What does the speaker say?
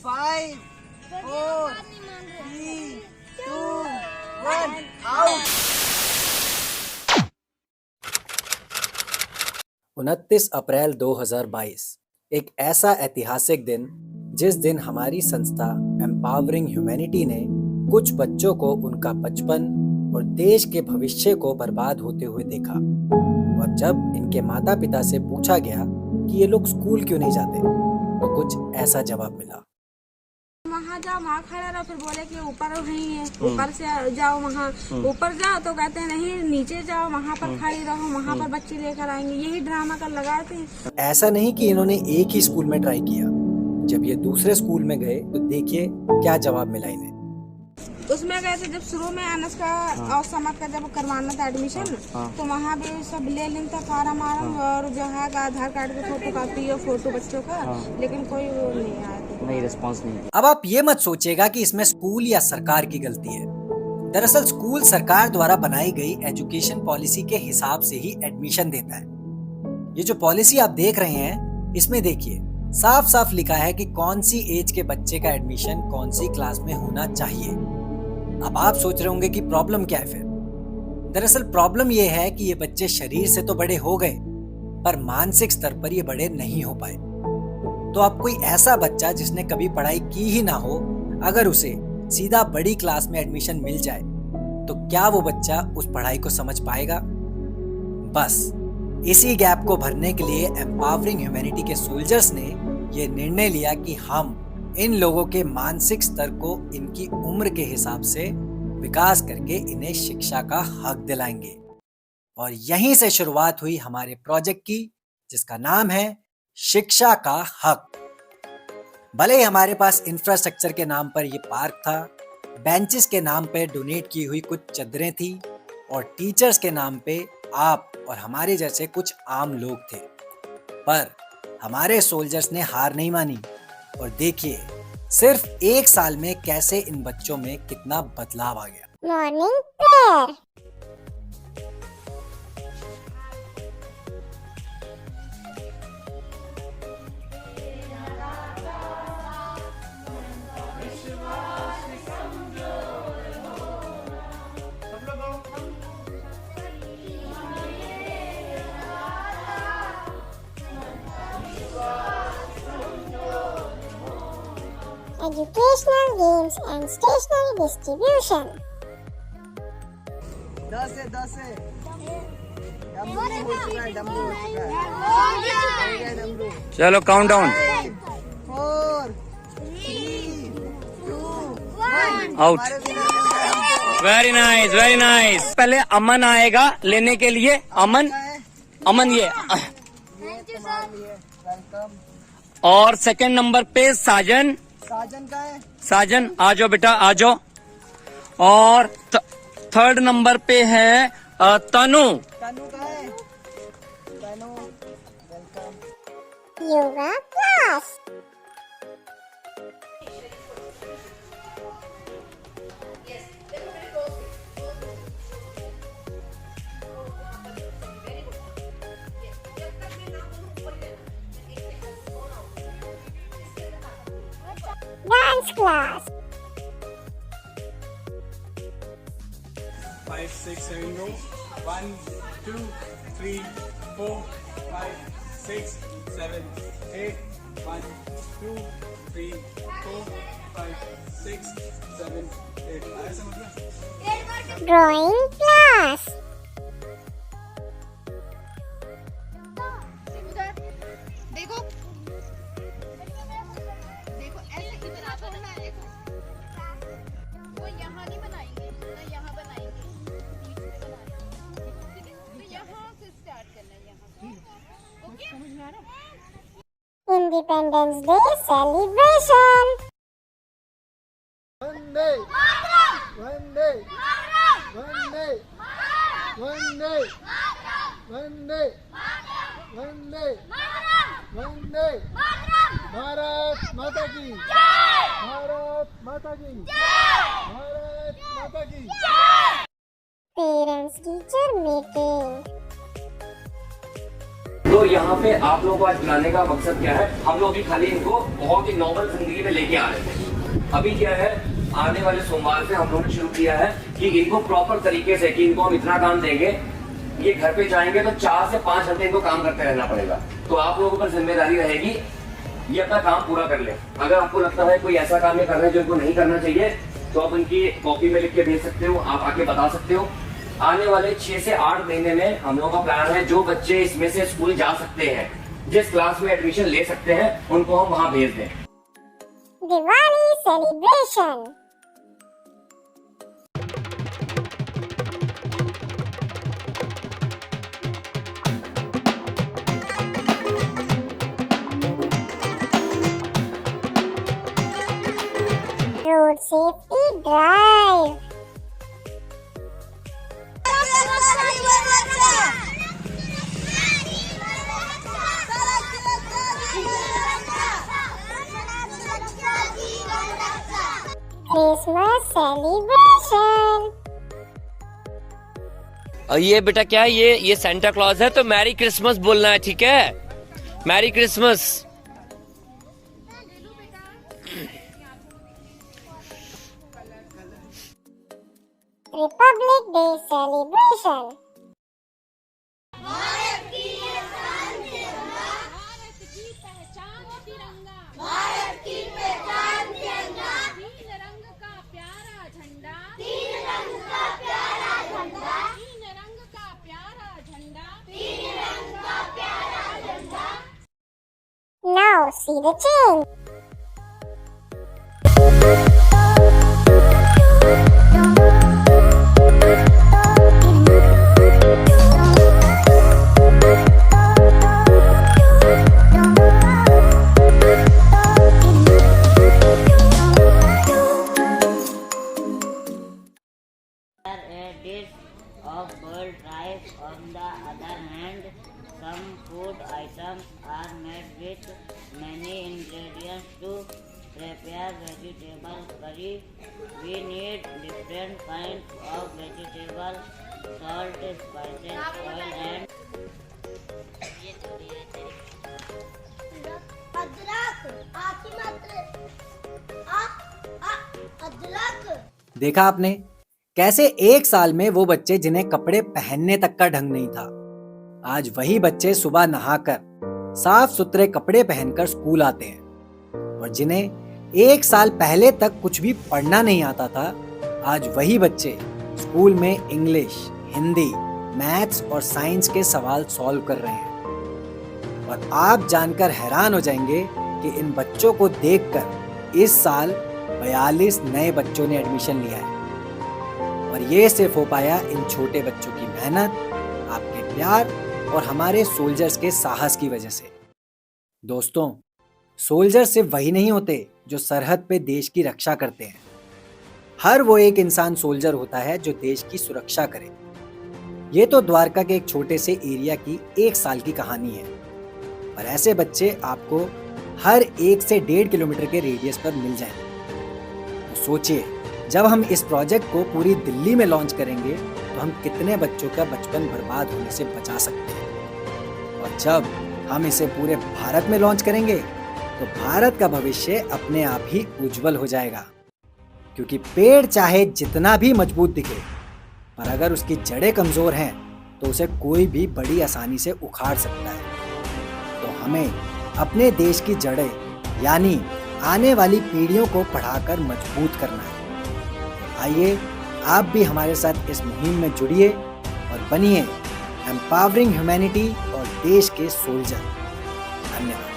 5, 4, 3, 2, 1, out. 29 अप्रैल 2022 एक ऐसा ऐतिहासिक दिन जिस दिन हमारी संस्था एम्पावरिंग ह्यूमैनिटी ने कुछ बच्चों को उनका बचपन और देश के भविष्य को बर्बाद होते हुए देखा। और जब इनके माता पिता से पूछा गया कि ये लोग स्कूल क्यों नहीं जाते, तो कुछ ऐसा जवाब मिला। वहाँ जाओ, वहाँ खड़ा रहो। फिर बोले कि ऊपर नहीं है, ऊपर से जाओ, वहाँ ऊपर जाओ तो कहते हैं नहीं, नीचे जाओ, वहाँ पर खड़ी रहो, वहाँ पर बच्चे लेकर आएंगे। यही ड्रामा कर लगाए थे। ऐसा नहीं कि इन्होंने एक ही स्कूल में ट्राई किया। जब ये दूसरे स्कूल में गए तो देखिए क्या जवाब मिला इन्हें। उसमें गए थे जब शुरू में अनस का और समत का जब करवाना था एडमिशन, तो वहाँ भी सब ले लेन था फार्म और जो है आधार कार्ड की फोटो कॉपी और फोटो बच्चों का, लेकिन कोई वो नहीं आया, नहीं रिस्पांस नहीं। अब आप ये मत सोचिएगा कि इसमें स्कूल या सरकार की गलती है। दरअसल स्कूल सरकार द्वारा बनाई गई एजुकेशन पॉलिसी के हिसाब से ही एडमिशन देता है। ये जो पॉलिसी आप देख रहे हैं, इसमें देखिए साफ साफ लिखा है कि कौन सी एज के बच्चे का एडमिशन कौन सी क्लास में होना चाहिए। अब आप सोच रहे होंगे कि प्रॉब्लम क्या है फिर। दरअसल प्रॉब्लम ये है कि ये बच्चे शरीर से तो बड़े हो गए, पर मानसिक स्तर पर ये बड़े नहीं हो पाए। तो अब कोई ऐसा बच्चा जिसने कभी पढ़ाई की ही ना हो, अगर उसे सीधा बड़ी क्लास में एडमिशन मिल जाए, तो क्या वो बच्चा उस पढ़ाई को समझ पाएगा? बस इसी गैप को भरने के लिए एम्पावरिंग ह्यूमैनिटी के सोल्जर्स ने ये निर्णय लिया कि हम इन लोगों के मानसिक स्तर को इनकी उम्र के हिसाब से विकास करके इन्हें शिक्षा का हक दिलाएंगे। और यहीं से शुरुआत हुई हमारे प्रोजेक्ट की, जिसका नाम है शिक्षा का हक। भले ही हमारे पास इंफ्रास्ट्रक्चर के नाम पर ये पार्क था, बेंचेस के नाम पे डोनेट की हुई कुछ चद्दरें थी, और टीचर्स के नाम पे आप और हमारे जैसे कुछ आम लोग थे, पर हमारे सोल्जर्स ने हार नहीं मानी। और देखिए सिर्फ 1 साल में कैसे इन बच्चों में कितना बदलाव आ गया। Morning prayer. Educational games and stationery distribution. 10 से डमरू हो चुका है, डमरू हो चुका है, डमरू। चलो count down. 4, 3, 2, 1 out. Very nice, very nice. पहले अमन आएगा लेने के लिए। अमन, अमन ये तुम्हारे लिए, वेलकम। और सेकंड नंबर पे साजन। साजन का है। साजन आ जाओ बेटा, आ जाओ। और थर्ड नंबर पे है तनु। तनु का है। तनु, welcome. Yoga class. Dance class. 5, 6, 7, go. 1, 2, 3, 4, 5, 6, 7, 8. 1, 2, 3, 4, 5, 6, 7, 8. आया समझ में? Drawing class. देखो देखो ऐसे इतना करना है। देखो वो यहाँ नहीं बनाएंगे ना, यहाँ बनाएंगे, बीच में बनाएंगे, ठीक है? तो यहाँ से स्टार्ट करना है, यहाँ से। ओके, समझ में आ रहा है? Independence Day celebration. वंदे वंदे वंदे वंदे वंदे वंदे वंदे भारत माता की, भारत माता की, भारत माता की। Parents teacher meeting. तो यहाँ पे आप लोगों को आज बुलाने का मकसद क्या है, हम लोग भी खाली इनको बहुत ही नॉर्मल जिंदगी में लेके आ रहे थे। अभी क्या है, आने वाले सोमवार से हम लोगों ने शुरू किया है कि इनको प्रॉपर तरीके से, कि इनको हम इतना काम देंगे, ये घर पे जाएंगे तो 4 से 5 घंटे इनको काम करते रहना पड़ेगा। तो आप लोगों पर जिम्मेदारी रहेगी ये अपना काम पूरा कर ले। अगर आपको लगता है कोई ऐसा काम ये कर रहे हैं जो इनको नहीं करना चाहिए, तो आप उनकी कॉपी में लिख के भेज सकते हो, आप आके बता सकते हो। आने वाले 6 से 8 महीने में हम लोगों का प्लान है, जो बच्चे इसमें से स्कूल जा सकते हैं, जिस क्लास में एडमिशन ले सकते हैं, उनको हम वहां भेज दें। Diwali celebration. Road safety drive. Christmas celebration. और ये बेटा क्या है, ये सेंटा क्लॉज है, तो मैरी क्रिसमस बोलना है, ठीक है? Merry Christmas. Republic Day celebration. Bharat की पहचान तिरंगा, भारत की पहचान तिरंगा, तीन रंग का प्यारा झंडा, तीन रंग का प्यारा झंडा, तीन रंग का प्यारा झंडा, तीन रंग का प्यारा झंडा। Now see the change. A dish of boiled rice. On the other hand, some food items are made with many ingredients to prepare vegetable curry. We need different kinds of vegetable, salt, spices, oil and अदरक। देखा आपने कैसे एक साल में वो बच्चे जिन्हें कपड़े पहनने तक का ढंग नहीं था, आज वही बच्चे सुबह नहाकर साफ सुथरे कपड़े पहनकर स्कूल आते हैं, और जिन्हें एक साल पहले तक कुछ भी पढ़ना नहीं आता था, आज वही बच्चे स्कूल में इंग्लिश, हिंदी, मैथ्स और साइंस के सवाल सॉल्व कर रहे हैं। और आप जानकर हैरान हो जाएंगे कि इन बच्चों को देखकर इस साल 42 नए बच्चों ने एडमिशन लिया है, और ये सिर्फ हो पाया इन छोटे बच्चों की मेहनत, आपके प्यार और हमारे सोल्जर्स के साहस की वजह से। दोस्तों, सोल्जर सिर्फ वही नहीं होते जो सरहद पे देश की रक्षा करते हैं। हर वो एक इंसान सोल्जर होता है जो देश की सुरक्षा करे। ये तो द्वारका के एक छोटे से एरिया की 1 साल की कहानी है, पर ऐसे बच्चे आपको हर 1 से 1.5 किलोमीटर के रेडियस पर मिल जाएंगे। तो सोचिए, जब हम इस प्रोजेक्ट को पूरी दिल्ली में लॉन्च करेंगे तो हम कितने बच्चों का बचपन बर्बाद होने से बचा सकते हैं। और जब हम इसे पूरे भारत में लॉन्च करेंगे तो भारत का भविष्य अपने आप ही उज्जवल हो जाएगा। क्योंकि पेड़ चाहे जितना भी मजबूत दिखे, पर अगर उसकी जड़ें कमजोर हैं तो उसे कोई भी बड़ी आसानी से उखाड़ सकता है। तो हमें अपने देश की जड़ें यानी आने वाली पीढ़ियों को पढ़ाकर मजबूत करना है। आइए आप भी हमारे साथ इस मुहिम में जुड़िए और बनिए एम्पावरिंग ह्यूमैनिटी और देश के सोल्जर। धन्यवाद।